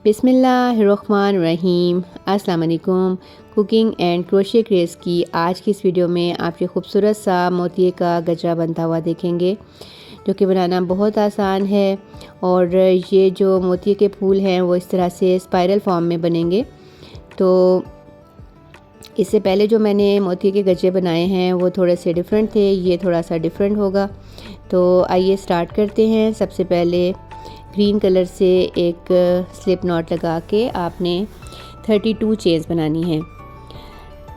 बिस्मिल्लाहिर्रहमानिर्रहीम। अस्सलाम वालेकुम। कुकिंग एंड क्रोशे क्रेज़ की आज की इस वीडियो में आप ये खूबसूरत सा मोतिये का गजरा बनता हुआ देखेंगे, जो कि बनाना बहुत आसान है। और ये जो मोतिये के फूल हैं वो इस तरह से स्पाइरल फॉर्म में बनेंगे। तो इससे पहले जो मैंने मोतिये के गजरे बनाए हैं वो थोड़े से डिफरेंट थे, ये थोड़ा सा डिफरेंट होगा। तो आइए स्टार्ट करते हैं। सबसे पहले ग्रीन कलर से एक स्लिप नॉट लगा के आपने 32 चेन्स बनानी है।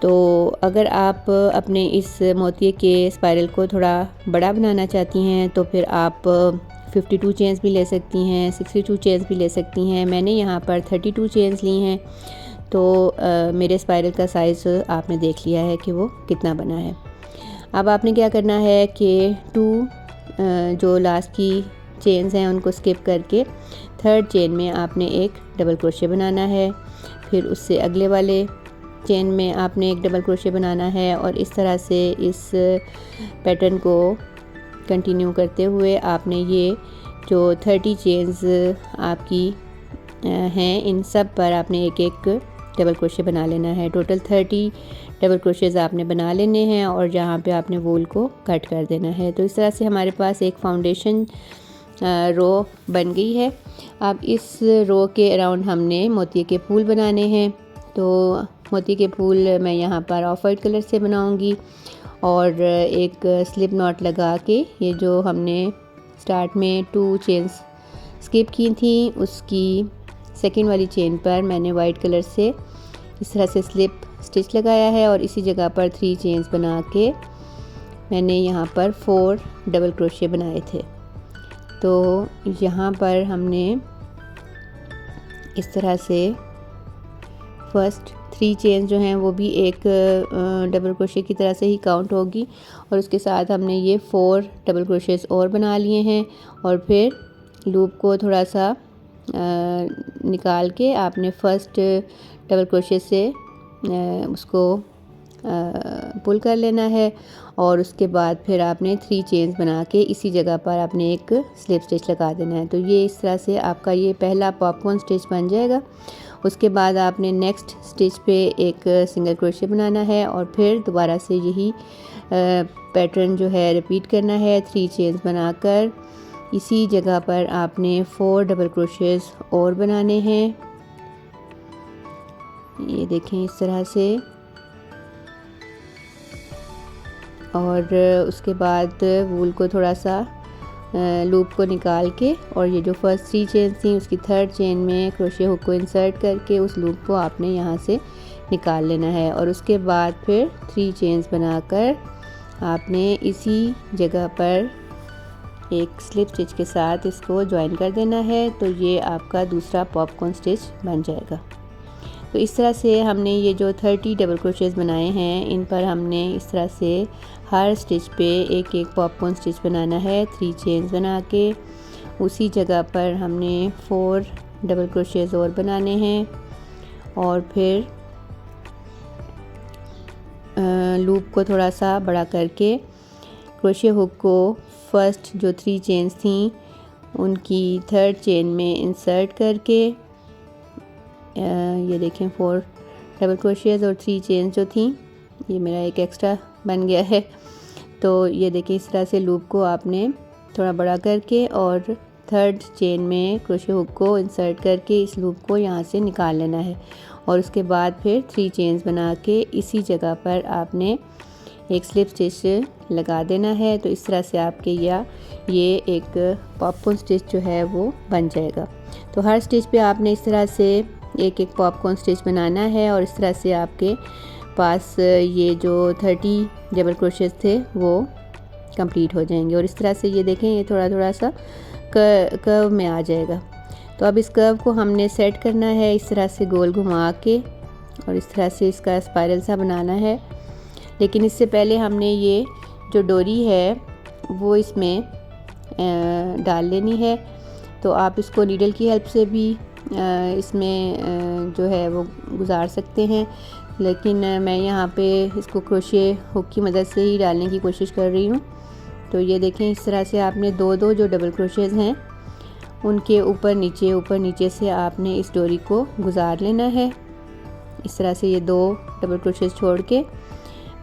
तो अगर आप अपने इस मोतिये के स्पाइरल को थोड़ा बड़ा बनाना चाहती हैं तो फिर आप 52 चेन्स भी ले सकती हैं, 62 चेन्स भी ले सकती हैं। मैंने यहाँ पर 32 चेन्स ली हैं। तो मेरे स्पाइरल का साइज़ आपने देख लिया है कि वो कितना बना है। अब आपने क्या करना है कि 2 जो लास्ट की चेन्स हैं उनको स्किप करके थर्ड चेन में आपने एक डबल क्रोशे बनाना है। फिर उससे अगले वाले चेन में आपने एक डबल क्रोशे बनाना है और इस तरह से इस पैटर्न को कंटिन्यू करते हुए आपने ये जो 30 चेन्स आपकी हैं इन सब पर आपने एक एक डबल क्रोशे बना लेना है। टोटल 30 डबल क्रोशेज़ आपने बना लेने हैं और जहाँ पे आपने वूल को कट कर देना है। तो इस तरह से हमारे पास एक फाउंडेशन रो बन गई है। अब इस रो के अराउंड हमने मोतिये के फूल बनाने हैं। तो मोतिये के फूल मैं यहाँ पर ऑफ वाइट कलर से बनाऊँगी और एक स्लिप नॉट लगा के ये जो हमने स्टार्ट में 2 चेन्स स्किप की थी उसकी सेकंड वाली चेन पर मैंने वाइट कलर से इस तरह से स्लिप स्टिच लगाया है और इसी जगह पर 3 चेन्स बना के मैंने यहाँ पर 4 डबल क्रोशे बनाए थे। तो यहाँ पर हमने इस तरह से फर्स्ट 3 चेन जो हैं वो भी एक डबल क्रोशे की तरह से ही काउंट होगी और उसके साथ हमने ये 4 डबल क्रोशेस और बना लिए हैं। और फिर लूप को थोड़ा सा निकाल के आपने फर्स्ट डबल क्रोशे से उसको पुल कर लेना है और उसके बाद फिर आपने 3 चेन्स बना के इसी जगह पर आपने एक स्लिप स्टिच लगा देना है। तो ये इस तरह से आपका ये पहला पॉपकॉर्न स्टिच बन जाएगा। उसके बाद आपने नेक्स्ट स्टिच पे एक सिंगल क्रोशे बनाना है और फिर दोबारा से यही पैटर्न जो है रिपीट करना है। 3 चेन्स बनाकर इसी जगह पर आपने 4 डबल क्रोशेस और बनाने हैं। ये देखें इस तरह से। और उसके बाद वूल को थोड़ा सा लूप को निकाल के और ये जो फर्स्ट 3 चेन थी उसकी थर्ड चेन में क्रोशे हुक को इंसर्ट करके उस लूप को आपने यहाँ से निकाल लेना है। और उसके बाद फिर 3 चेन्स बनाकर आपने इसी जगह पर एक स्लिप स्टिच के साथ इसको ज्वाइन कर देना है। तो ये आपका दूसरा पॉपकॉर्न स्टिच बन जाएगा। तो इस तरह से हमने ये जो 30 डबल क्रोशेस बनाए हैं इन पर हमने इस तरह से हर स्टिच पे एक एक पॉपकॉर्न स्टिच बनाना है। 3 चेन्स बना के उसी जगह पर हमने 4 डबल क्रोशेस और बनाने हैं और फिर लूप को थोड़ा सा बड़ा करके क्रोशे हुक को फर्स्ट जो 3 चेन्स थी उनकी थर्ड चेन में इंसर्ट करके ये देखें 4 डबल क्रोशेस और 3 चेन्स जो थी, ये मेरा एक एक्स्ट्रा बन गया है। तो ये देखें इस तरह से लूप को आपने थोड़ा बड़ा करके और थर्ड चेन में क्रोशे हुक को इंसर्ट करके इस लूप को यहाँ से निकाल लेना है और उसके बाद फिर 3 चेन्स बना के इसी जगह पर आपने एक स्लिप स्टिच लगा देना है। तो इस तरह से आपके ये एक पॉपकॉर्न स्टिच जो है वो बन जाएगा। तो हर स्टिच पे आपने इस तरह से एक एक पॉपकॉर्न स्टिच बनाना है और इस तरह से आपके पास ये जो 30 डबल क्रोशेस थे वो कंप्लीट हो जाएंगे। और इस तरह से ये देखें ये थोड़ा थोड़ा सा कर्व में आ जाएगा। तो अब इस कर्व को हमने सेट करना है इस तरह से गोल घुमा के और इस तरह से इसका स्पाइरल सा बनाना है। लेकिन इससे पहले हमने ये जो डोरी है वो इसमें डाल लेनी है। तो आप इसको नीडल की हेल्प से भी इसमें जो है वो गुजार सकते हैं, लेकिन मैं यहाँ पे इसको क्रोशे हुक की मदद से ही डालने की कोशिश कर रही हूँ। तो ये देखें इस तरह से आपने 2-2 जो डबल क्रोशेज़ हैं उनके ऊपर नीचे से आपने इस डोरी को गुजार लेना है। इस तरह से ये 2 डबल क्रोशेस छोड़ के,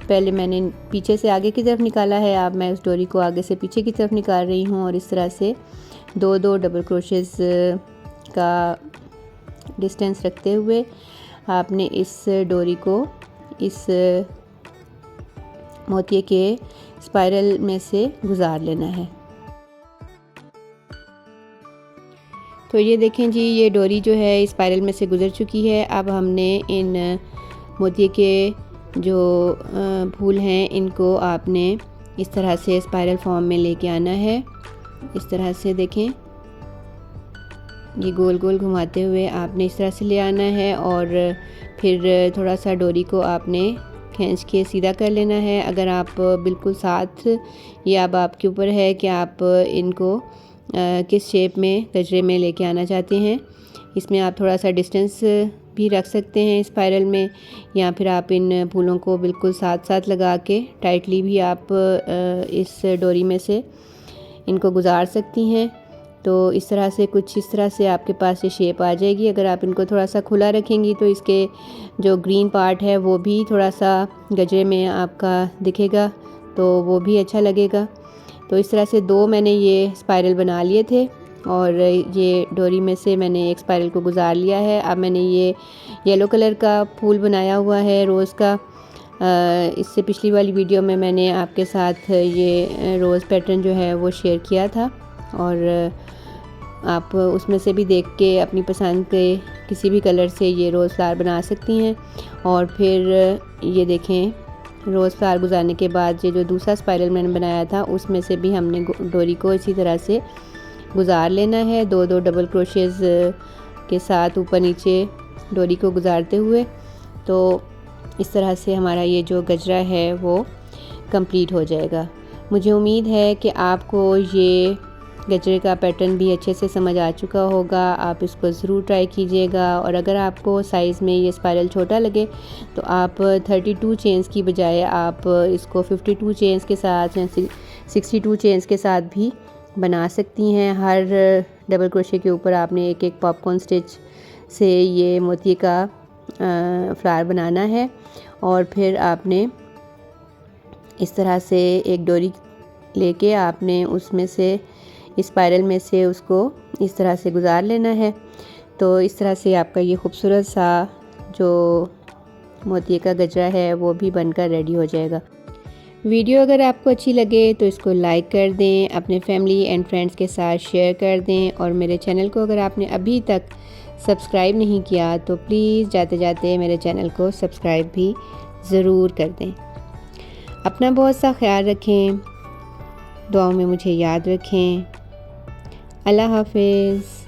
पहले मैंने पीछे से आगे की तरफ निकाला है, अब मैं उस डोरी को आगे से पीछे की तरफ निकाल रही हूँ और इस तरह से 2-2 डबल क्रोशेस का डिस्टेंस रखते हुए आपने इस डोरी को इस मोतिये के स्पाइरल में से गुजार लेना है। तो ये देखें जी, ये डोरी जो है स्पाइरल में से गुजर चुकी है। अब हमने इन मोतिये के जो फूल हैं इनको आपने इस तरह से स्पाइरल फॉर्म में लेके आना है। इस तरह से देखें, ये गोल गोल घुमाते हुए आपने इस तरह से ले आना है और फिर थोड़ा सा डोरी को आपने खींच के सीधा कर लेना है। अगर आप बिल्कुल साथ, ये अब आपके ऊपर है कि आप इनको किस शेप में गजरे में लेके आना चाहते हैं। इसमें आप थोड़ा सा डिस्टेंस भी रख सकते हैं स्पाइरल में, या फिर आप इन फूलों को बिल्कुल साथ साथ लगा के टाइटली भी आप इस डोरी में से इनको गुजार सकती हैं। तो इस तरह से कुछ इस तरह से आपके पास ये शेप आ जाएगी। अगर आप इनको थोड़ा सा खुला रखेंगी तो इसके जो ग्रीन पार्ट है वो भी थोड़ा सा गजरे में आपका दिखेगा, तो वो भी अच्छा लगेगा। तो इस तरह से 2 मैंने ये स्पाइरल बना लिए थे और ये डोरी में से मैंने एक स्पाइरल को गुजार लिया है। अब मैंने ये येलो कलर का फूल बनाया हुआ है रोज़ का। इससे पिछली वाली वीडियो में मैंने आपके साथ ये रोज़ पैटर्न जो है वो शेयर किया था और आप उसमें से भी देख के अपनी पसंद के किसी भी कलर से ये रोज़ फ्लावर बना सकती हैं। और फिर ये देखें, रोज़ फ्लावर गुजारने के बाद ये जो दूसरा स्पाइरल मैंने बनाया था उसमें से भी हमने डोरी को इसी तरह से गुजार लेना है, 2-2 डबल क्रोशेस के साथ ऊपर नीचे डोरी को गुजारते हुए। तो इस तरह से हमारा ये जो गजरा है वो कंप्लीट हो जाएगा। मुझे उम्मीद है कि आपको ये गजरे का पैटर्न भी अच्छे से समझ आ चुका होगा। आप इसको ज़रूर ट्राई कीजिएगा और अगर आपको साइज़ में ये स्पाइरल छोटा लगे तो आप 32 चेन्स की बजाय आप इसको 52 चेन्स के साथ या 62 चेन्स के साथ भी बना सकती हैं। हर डबल क्रोशे के ऊपर आपने एक एक पॉपकॉर्न स्टिच से ये मोती का फ्लावर बनाना है और फिर आपने इस तरह से एक डोरी लेके आपने उसमें से स्पाइरल में से उसको इस तरह से गुजार लेना है। तो इस तरह से आपका ये खूबसूरत सा जो मोतिये का गजरा है वो भी बनकर रेडी हो जाएगा। वीडियो अगर आपको अच्छी लगे तो इसको लाइक कर दें, अपने फैमिली एंड फ्रेंड्स के साथ शेयर कर दें और मेरे चैनल को अगर आपने अभी तक सब्सक्राइब नहीं किया तो प्लीज़ जाते जाते मेरे चैनल को सब्सक्राइब भी ज़रूर कर दें। अपना बहुत सा ख्याल रखें, दुआओं में मुझे याद रखें। अल्लाह हाफिज़।